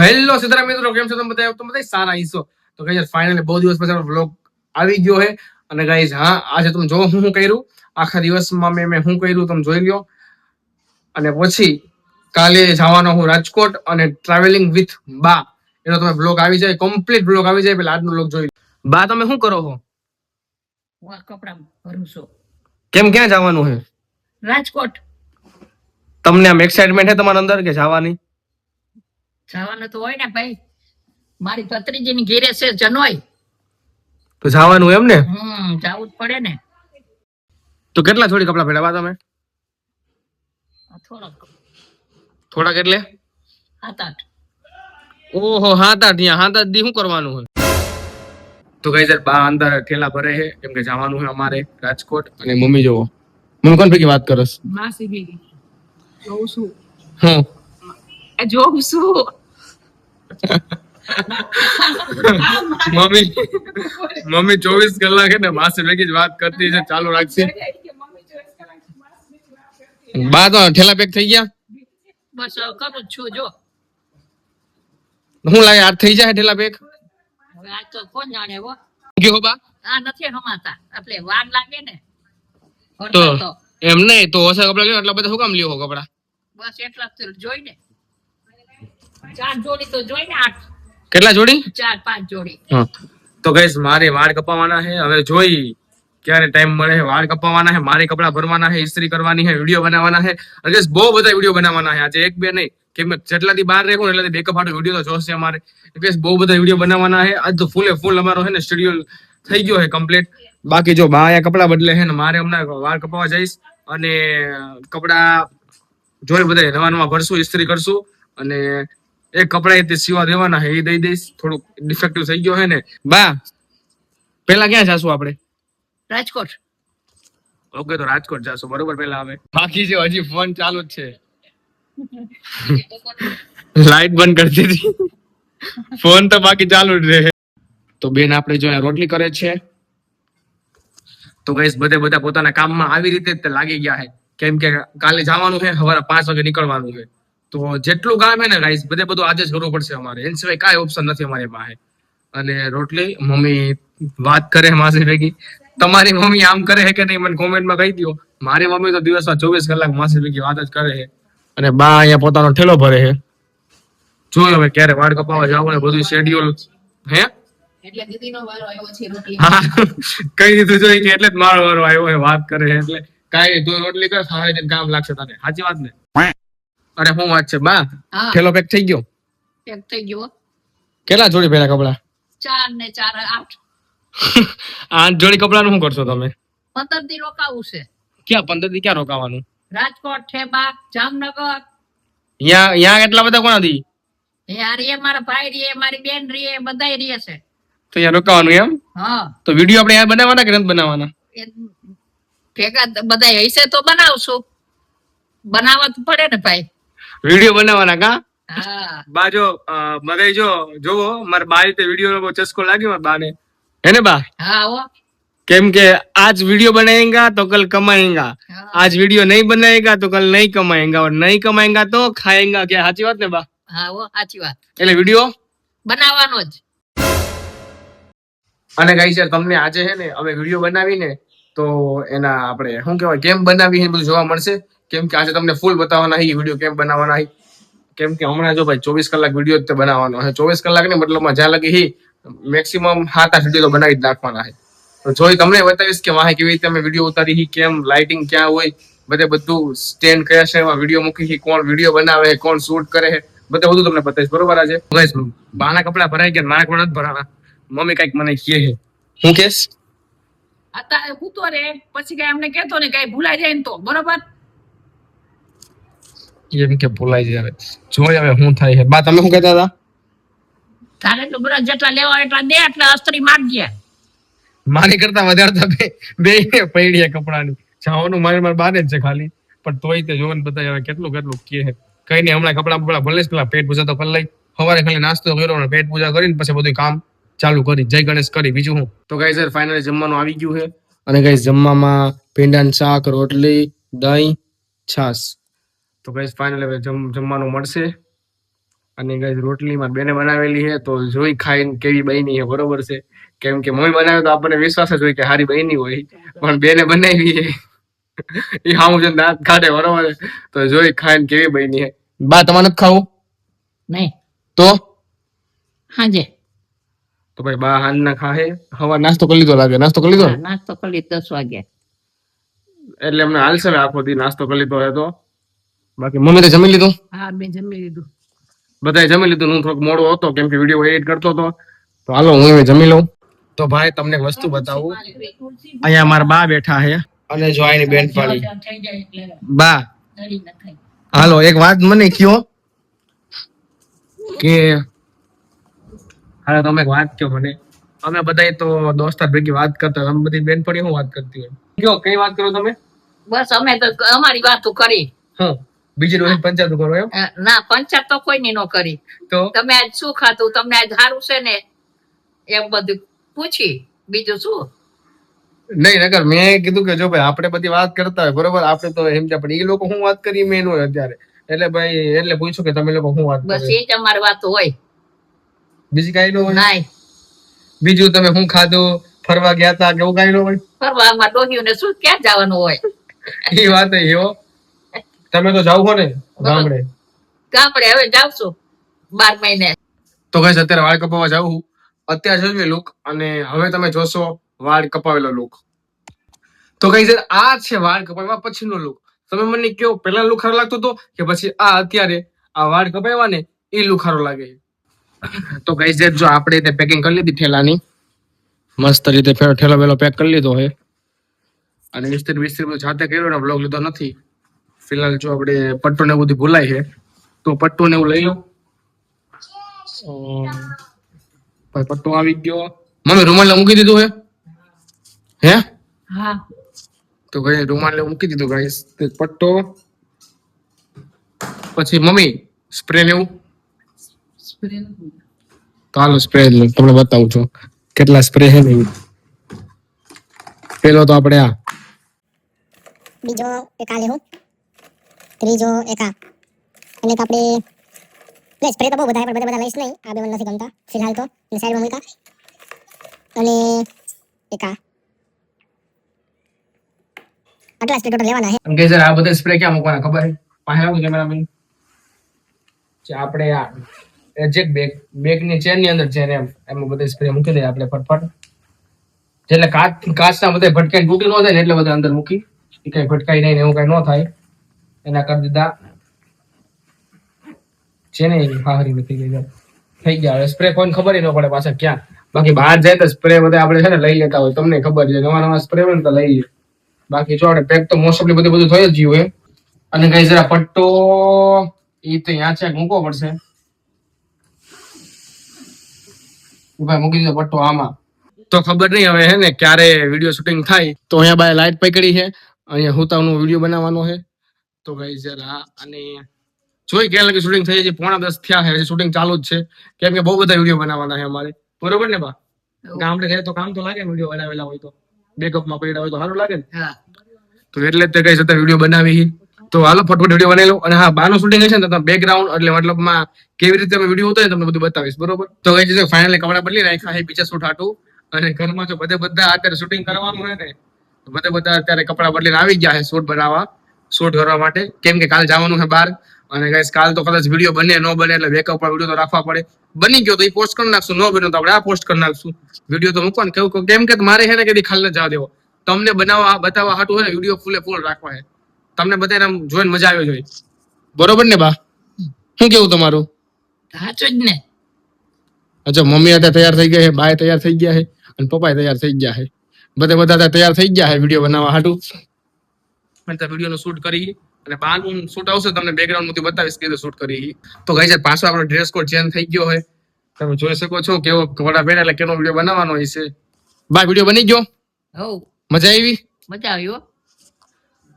Hello Sitaram મિત્રો, કેમ છો તમે બધા? તમે બધા સારા હશો. તો ગાઈસ ફાઇનલી બહુ દિવસ પછી વ્લોગ આવી ગયો છે. અને ગાઈસ હા, આજે તમે જો હું કર્યું આખા દિવસમાં મેં શું કર્યું તમે જોઈ લ્યો. અને પછી કાલે જવાનો હું રાજકોટ અને ટ્રાવેલિંગ વિથ બા, એનો તમે બ્લોગ આવી જાય, કમ્પ્લીટ બ્લોગ આવી જાય. પેલા આજનો બ્લોગ જોઈ બા. તમે શું કરો છો? હું કપડા ભરું છું. કેમ, ક્યાં જવાનું છે? રાજકોટ. તમને આમ એક્સાઇટમેન્ટ છે તમારા અંદર કે જવાની? જવાનું તો હોય ને ભાઈ, મારી ભત્રીજીની ઘેરે છે જનોઈ, તો જવાનું એમ ને? જવું જ પડે ને. તો કેટલા જોડી કપડા પહેર્યા તમે? થોડાક એટલે 7-8. ઓહો, 7-8. ત્યાં 7-8 દી શું કરવાનું હોય? તો કઈ સર બા અંદર ઠેલા ભરે છે, કેમ કે જવાનું છે અમારે રાજકોટ. અને મમ્મી જોવો, મમ્મી કોણ ભેગી વાત કરસ? માસી ભેગી જોઉં છું. હું જોઉં છું. મમ્મી 24 કલાક હે ને માસી ભેગી જ વાત કરતી છે, ચાલુ રાખશે. બા તો ઠેલા પેક થઈ ગયા. બસ કરું જ છું. જો હું લાગે આજ થઈ જાય ઠેલા પેક. હવે આ તો કોણ જાણે હો. ગયો બા આ નથી હમાતા, એટલે વાર લાગે ને. તો ભરતા તો એમ નહીં તો ઓછા કપડા લ્યો, એટલા બધા શું કામ લ્યો કપડા? બસ એટલા જ જોઈને 4 જોડી તો જોઈને. 8 કેટલા જોડી? 4-5 જોડી. તો ગાઈસ મારે વાળ કપાવવાના છે. હવે જોઈ ક્યારે ટાઈમ મળે. વાળ કપાવવાના છે, મારે કપડા ભરવાના છે, ઇસ્ત્રી કરવાની છે, વિડીયો બનાવવાના છે. અને ગાઈસ બહુ બધા વિડીયો બનાવવાના છે આજે, 1-2 નહીં. કેમ કે જેટલાથી બહાર રહેવું ને એટલાથી બેકઅપ હાટો વિડીયો તો જોશે અમારે. ગાઈસ બહુ બધા વિડીયો બનાવવાના છે આજ તો. ફૂલ અમારો છે ને શેડ્યુલ થઈ ગયો છે કમ્પ્લીટ. બાકી જો બા અહીંયા કપડા બદલે છે ને મારે હમણાં વાળ કપાવવા જઈશ. અને કપડા જોઈ બધા નવા ભરશું, ઇસ્ત્રી કરશું. અને એક કપડા એ સીવા દેવાના છે, એ દઈ દઈશ. થોડુંક ડિફેક્ટિવ થઈ ગયો છે ને બા. પેલા ક્યાં જાશું આપણે? રાજકોટ. ઓકે, તો રાજકોટ જાશું બરોબર. પેલા હવે બાકી છે હજી ફોન ચાલુ જ છે. લાઈટ બંધ કરી દીધી, ફોન તો બાકી ચાલુ જ રહે. તો બેન આપણે જો રોટલી કરે છે. તો ગાઈસ બધા પોતાના કામમાં આવી રીતે જ લાગી ગયા છે. કેમ કે કાલે જવાનું છે, સવારે 5 વાગે નીકળવાનું છે. તો જેટલું કામ છે ને ગાઈસ બધું આજે જ કરવું પડશે અમારે. એના સિવાય કાંઈ ઓપ્શન નથી અમારી પાસે. અને રોટલી મમ્મી વાત કરે માસી ભેગી. તમારી મમ્મી આમ કરે છે કે નહીં મને કોમેન્ટમાં કહી દો. મારી મમ્મી તો દિવસમાં 24 કલાક માસી ભેગી વાત જ કરે છે. અને બા અહીંયા પોતાનો ઠેલો ભરે છે. જોયો હવે ક્યારે વાળ કપાવવા જાવ ને બધું શેડ્યુલ. હે એટલે દીદીનો વારો આવ્યો છે રોટલી. હા, કઈ દીધું જોઈ કે એટલે જ મારો વારો આવ્યો હોય વાત કરે છે. એટલે કાંઈ તું રોટલી કર, સારી રીતે કામ લાગશે તને. સાચી વાત ને? અરે શું વાત છે બા, ઠેલો પેક થઈ ગયો? પેક થઈ ગયો. કેટલા જોડી પહેલા કપડા? 4 ને 4 8. 8 જોડી કપડાનું શું કરશો તમે? 15 દી રોકાવું છે. ક્યાં 15 દી ક્યાં રોકાવાનું? રાજકોટ, ઠેબા, જામનગર. અહીંયા એટલા બધા કોના દી? યાર એ મારા ભાઈ રે, મારી બેન રે, બધાય રે છે. તો અહીંયા રોકાવાનું એમ? હા. તો વિડીયો આપણે અહીંયા બનાવવાના કે નથી બનાવવાના? ભેગા બધા હશે તો બનાવશું. બનાવવા તો પડે ને ભાઈ. વિડીયો બનાવવાના કા? હા. બા જો મને જોવો મારા બા રીતે વિડીયો નો ચસ્કો લાગ્યો મારા બાને. હે ને બા? હા હો. કેમ કે आज वीडियो बनाएगा तो कल कमाएगा, आज वीडियो नहीं बनाएगा तो कल नहीं कमाएगा, और नहीं कमाएगा तो खाएगा क्या? साચી વાત ને બા? હા હો, સાચી વાત. એટલે વિડીયો બનાવવાનો જ. અને ગાઈસ યાર તમને આજે છે ને અમે વિડીયો બનાવીને તો એના આપણે શું કહેવાય કેમ બનાવી એ બધું જોવા મળશે. કેમ કે આજે તમને ફૂલ બતાવવાના છે વિડીયો કેમ બનાવવાના છે. કેમ કે હમણાં જો ભાઈ 24 કલાક વિડીયો જ બનાવવાનો છે. 24 કલાક ને મતલબમાં જ્યાં લગી મેક્સિમમ 7-8 વિડીયો તો બનાવી જ નાખવાના છે. તો જોઈ તમને બતાવીશ કે વાહ કેવી રીતે અમે વિડીયો ઉતારી, કેમ લાઇટિંગ ક્યાં હોય, બધું સ્ટેન્ડ કયા છે, એમાં વિડીયો મૂકી, કોણ વિડીયો બનાવે, કોણ શૂટ કરે, બધું તમને બતાવીશ બરોબર. આજે બાના કપડા ભરાઈ ગયા, મારા કપડા નથી ભરાણા. મમ્મી કઈક મને કહે છે. હું કેસ અત્યારે હું તો રે પછી કઈ અમને કેતો ને કઈ ભૂલાઈ જાય ને તો બરોબર. એમ કે ભૂલાઈ જાય. જોઈ હવે શું થાય છે. બા તમે શું કહેતા હતા? તારે તો બધા જેટલા લેવા એટલા દે, એટલે અસ્ત્રી મારજે. મારી કરતા વધારે બે પૈડિયા કપડાની જવાનું મારે બારે જ છે ખાલી. પણ તોય તે જોવાનું બધા કેટલું કે કઈ નહીં. હમણાં કપડા ભલે પેલા પેટ પૂજા તો કરી લઈ. સવારે ખાલી નાસ્તો કર્યો, પેટ પૂજા કરીને પછી બધું કામ ચાલુ કરી, જય ગણેશ કરી. બીજું હું તો ગાઈસ સર ફાઇનલી જમવાનું આવી ગયું છે. અને ગાઈસ જમવામાં ભીંડાનું શાક, રોટલી, દહીં, છાશ. તો ગાઈસ ફાઇનલી હવે જમવાનું મળશે. અને ગાઈસ રોટલી માં બેને બનાવેલી છે તો જોઈ ખાઈને કેવી બની છે બરોબર છે. કેમ કે મમ્મી બનાવે તો આપણને વિશ્વાસ જ હોય કે હારી બની હોય, પણ બેને બનાવી છે એ હાઉ છે દાંત કાઢે બરોબર છે. તો જોઈ ખાઈને કેવી બની છે. બા તમારે નથી ખાવું નહીં તો હાજે તો ભાઈ બા હાન ના ખાહે. હવા નાસ્તો કરી લીધો લાગે, નાસ્તો કરી લીધો ને? નાસ્તો કરી 10 વાગે. એટલે અમને હાલશે ને આખો દી નાસ્તો કરી લીધો હોય તો. બાકી મમ્મી તો જમી લીધું, હા મેં જમી લીધું. બધાએ જમી લીધું. હું થોડોક મોડો હતો કેમ કે વિડીયો એડિટ કરતો હતો. તો હાલો હું હવે જમી લઉં. તો ભાઈ તમને એક વસ્તુ બતાવું, અહીંયા મારા બા બેઠા છે અને જો આની બેનપણી થઈ જાય એટલે બા. દળી ન ખાય. હાલો એક વાત મને કયો કે હાલો તમે એક વાત કયો મને. અમે બધા તો દોસ્તાર ભેગી વાત કરતા, અમે બધી બેનપણી શું વાત કરતી હોય? કયો કઈ વાત કરો તમે? બસ અમે તો અમારી વાતો કરી. હા, બીજી રોજ પંચાયત કરો એમ? ના પંચાયત તો કોઈની નો કરી. તો તમે આજ શું ખાધું, તમને આજ સારું છે ને, એમ બધું પૂછી. બીજું શું? નહીં નકર મેં કીધું કે જો ભાઈ આપણે બધી વાત કરતા હોય બરોબર, આપણે તો સમજ્યા, પણ એ લોકો શું વાત કરી મેં ન હોય અત્યારે. એટલે ભાઈ એટલે પૂછ્યું કે તમે લોકો શું વાત બસ કરો, એ જ અમારી વાતો હોય. બીજી કઈ ન હોય? નાય બીજું તમે શું ખાધું, ફરવા ગયા તા કેવું કઈ ન હોય? ફરવામાં ડોહ્યું ને શું ક્યાં જવાનું હોય? એ વાત એવો. તમે તો જાવ છો ને ગામડે? ગામડે હવે જાવ છું 12 મહિને. તો guys અત્યારે વાળ કપાવવા જાઉં છું. અત્યારે જોજો લુક અને હવે તમે જોશો વાળ કપાવેલો લુક. તો guys આ છે વાળ કપાવ્યા પછીનો લુક. તમે મને કયો પહેલા લુક સારો લાગતો હતો કે પછી આ અત્યારે આ વાળ કપાવ્યા ને એ લુક સારો લાગે? તો guys જો આપણે તે પેકિંગ કરી લીધી ઠેલાની, મસ્ત રીતે ઠેલો વેલો પેક કરી લીધો છે અને ઇસ્ત્રી વિસ્ત્રી બધું જાતે કર્યો ને, બ્લોગ લીધો નથી ફિલહાલ. જો આપણે પટ્ટો ને બધું ભૂલાય છે તો પટ્ટો ને એવું લઈ લઉં. ભાઈ પટ્ટો આવી ગયો. મમ્મી રૂમાલ મૂકી દીધું હે? હા તો ભાઈ રૂમાલ મૂકી દીધું ગાઈસ. પટ્ટો પછી મમ્મી સ્પ્રે લેવું. તો હાલો સ્પ્રે તમને બતાવું છું કેટલા સ્પ્રે છે ને. પેલો તો આપણે આ, બીજો એક આ લેવું, ત્રીજો એક આ. એટલે કે આપણે લે સ્પ્રે તો બહુ બધા પણ બધા લઈશ નહીં, આ બે મને નથી ગમતા ફિલહાલ તો સાઈડમાં મૂકા. અને એક આ આટલા સ્પ્રે ટોટલ લેવાના છે. કે સર આ બધા સ્પ્રે ક્યાં મૂકવાના ખબર છે? પાસે આવું કેમેરામેન જે આપણે આ એજેક બેગ ની ચેન ની અંદર છે ને એમાં બધા સ્પ્રે મૂકી દઈએ આપણે ફટફટ. એટલે કાચના બધા ભટકાઈ તૂટી ન જાય ને એટલે બધા અંદર મૂકી, એ કઈ ભટકાઈ નહીં ને એવું કઈ ન થાય એના કરી દીધા છે ને. હારી નથી ગઈ થઈ ગયા. સ્પ્રે કોઈને ખબર ન પડે પાછા ક્યાં. બાકી બહાર જાય તો સ્પ્રે બધા આપણે છે ને લઈ લેતા હોય, તમને ખબર છે નવા નવા સ્પ્રે હોય ને તો લઈ લે. બાકી જો આપણે પેક તો મોસ્ટ ઓફલી બધું થઈ જ ગયું હોય. અને કઈ જરા પટ્ટો એ તો અહીંયા છે મૂકવો પડશે. ભાઈ મૂકી દીધો પટ્ટો આમાં. તો ખબર નહીં હવે હે ને ક્યારે વિડીયો શૂટિંગ થાય. તો અહીંયા બાય લાઈટ પકડી છે, અહીંયા હુતાનો વિડીયો બનાવવાનો છે. તો ગાઈસ જરા અને જોઈ ક્યાં લગી શૂટિંગ થઈ છે? 9:45 થયા છે, શૂટિંગ ચાલુ જ છે કેમ કે બહુ બધા વિડીયો બનાવવાના છે અમારે બરોબર ને બા? ગામડે જાય તો કામ તો લાગે ને, વિડીયો બનાવેલા હોય તો બેકઅપમાં પડ્યા હોય તો સારું લાગે ને. હા તો એટલે જ કઈ અત્યારે વિડીયો બનાવી. તો હાલો ફટફટ વિડીયો બનાવી લો. અને હા બાનું શૂટિંગ છે ને તો બેકગ્રાઉન્ડ એટલે મતલબમાં કેવી રીતે વિડીયો ઉતારે તમને બધું બતાવીશ બરોબર. તો કઈ ફાઇનલી કપડા બદલી નાખ્યા છે બીજા શૂટ હાટું. અને ઘરમાં જો બધા અત્યારે શૂટિંગ કરવાનું હોય ને તો બધા અત્યારે કપડા બદલીને આવી ગયા છે શૂટ બનાવવા, શૂટ કરવા માટે. કેમ કે કાલ જવાનું છે બહાર. અને ગાઈસ કાલ તો કદાચ વિડીયો બને ન બને એટલે બેકઅપ પર વિડીયો તો રાખવા પડે. બની ગયો તો એ પોસ્ટ કરી નાખશું, ન બન્યો તો આપણે આ પોસ્ટ કરી નાખશું. વિડીયો તો મૂકવાનું કેવું કેમ કે મારે છે ને કદી ખાલી જવા દેવો. તમને બનાવવા બતાવવા હાટું હોય ને વિડીયો ફૂલ રાખવા છે. તમને બધાને જોઈને મજા આવી જોઈએ બરોબર ને બા? શું કેવું તમારું? સાચું જ ને. અચ્છા મમ્મી અત્યારે તૈયાર થઈ ગયા છે, બાય તૈયાર થઈ ગયા છે અને પપ્પા તૈયાર થઈ ગયા છે. બધા તૈયાર થઈ ગયા છે વિડીયો બનાવવા હાટું. અને વિડીયો નું શૂટ કરી અને બહારનું શૂટ આવશે તમને બેકગ્રાઉન્ડ માંથી બતાવીશ કે શૂટ કરી. તો ગાઈસ પાછો આપણો ડ્રેસ કોડ ચેન્જ થઈ ગયો છે. તમે જોઈ શકો છો કેવો કપડા પહેર્યા એટલે કેનો વિડીયો બનાવવાનો છે. બા વિડીયો બની ગયો? હો મજા આવી? મજા આવી હો.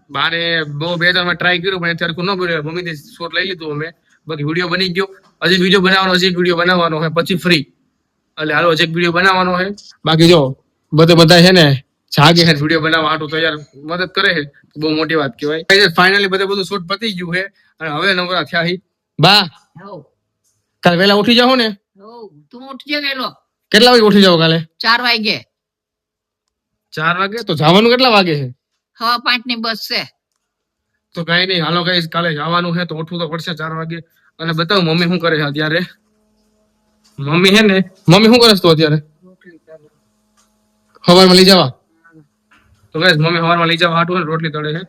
બારે બહુ 2-3 ટ્રાય કર્યું પણ અત્યારે કોઈ ન બોલ્યો. મમ્મીથી શોટ લઈ લીધું અમે. બાકી વિડીયો બની ગયો. હજી વિડીયો બનાવવાનો છે પછી ફ્રી. એટલે હાલો હજી એક વિડીયો બનાવવાનો છે. બાકી જો બધા છે ને જાગે છે વિડીયો બનાવવા હાટું તૈયાર મદદ કરે છે, બહુ મોટી વાત કહેવાય. ફાઇનલી બધું શૂટ પતી ગયું છે અને હવે નવરા થયા છે બા. હો કાલે વહેલા ઉઠી જાઓ ને? હોવ, તું ઉઠજે વેલો કેટલા વાગે ઉઠી જાઓ કાલે? 4 વાગે. 4 વાગે? તો જવાનું કેટલા વાગે છે? 6:05 ની બસ છે. તો કઈ નહીં, હાલો કઈ કાલે જવાનું છે તો ઉઠવું તો પડશે 4 વાગે. અને બતાવું મમ્મી શું કરે છે અત્યારે. મમ્મી હે ને, મમ્મી શું કરે છે તું અત્યારે? સવારમાં લઈ જવા? તો ગાઈસ મમ્મી સવારમાં લઈ જવા હાટું રોટલી તળે છે.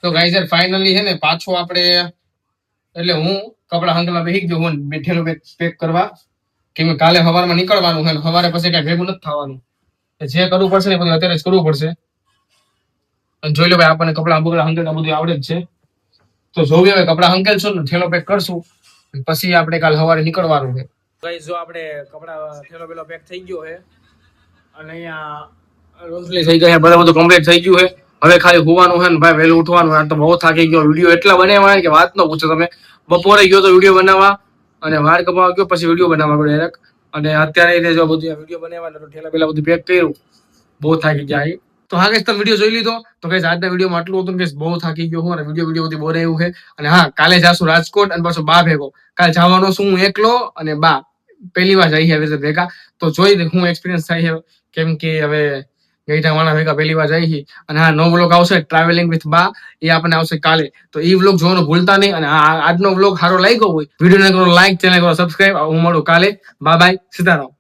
તો ગાઈસ યાર ફાઇનલી છે ને પાછું આપણે એટલે હું કપડા હંગલા બેસી ગયો હું બેઠેલો પેક કરવા, કેમ કે કાલે સવારમાં નીકળવાનું છે ને સવારે પછી કઈ ભેગું નથી થવાનું. જે કરવું પડશે ને બધું અત્યારે જ કરવું પડશે. અને જોઈ લો ભાઈ આપણને કપડા બગડા હંકેલા બધું આવડે જ છે. તો જોવી હવે કપડા હંકેલશું ને થેલો પેક કરશું પછી આપણે કાલે સવારે નીકળવાનું છે. ગાઈસ જો આપણે કપડા થેલો પેલો પેક થઈ ગયો છે અને અહીંયા રોટલી થઈ ગઈ છે, બધું કમ્પ્લીટ થઈ ગયું છે. હવે ખાલી હોવાનું છે ને ભાઈ વહેલું ઉઠવાનું. આ તો બહુ થાકી ગયો. વિડીયો એટલા બનાવ્યા કે વાત ન પૂછો તમે. બપોરે ગયો તો વિડીયો બનાવવા અને વાળ કપાવા ગયો પછી વિડીયો બનાવવા ડાયરેક્ટ. અને અત્યારે જો બધું વિડીયો બનાવવા તો ઠેલા પેલા બધું પેક કર્યું. બહુ થાકી ગયા. તો હા ગાઈસ તમે વિડીયો જોઈ લીધો. તો ગાઈસ આજના વિડીયોમાં આટલું હતું કે બહુ થાકી ગયો હું અને વિડીયો બધી બોલાવ્યું છે. અને હા કાલે જાશું રાજકોટ અને પાછો બા ભેગો. કાલે જવાનો છું હું એકલો અને બા પહેલી વાર જઈ હવે ભેગા. તો જોઈ હું એક્સપિરિયન્સ થાય છે કેમ કે હવે ગઈઠા વાળા ભેગા પહેલી વાર જાય છે. અને હા નો વ્લોગ આવશે ટ્રાવેલિંગ વિથ બા, એ આપણને આવશે કાલે. તો એ વ્લોગ જોવાનું ભૂલતા નહીં. અને આજનો વ્લોગ સારો લાગ્યો હોય વિડીયો ને કરો લાઈક, ચેનલ કરો સબસ્ક્રાઇબ. હું મળું કાલે. Bye bye, Sitaram.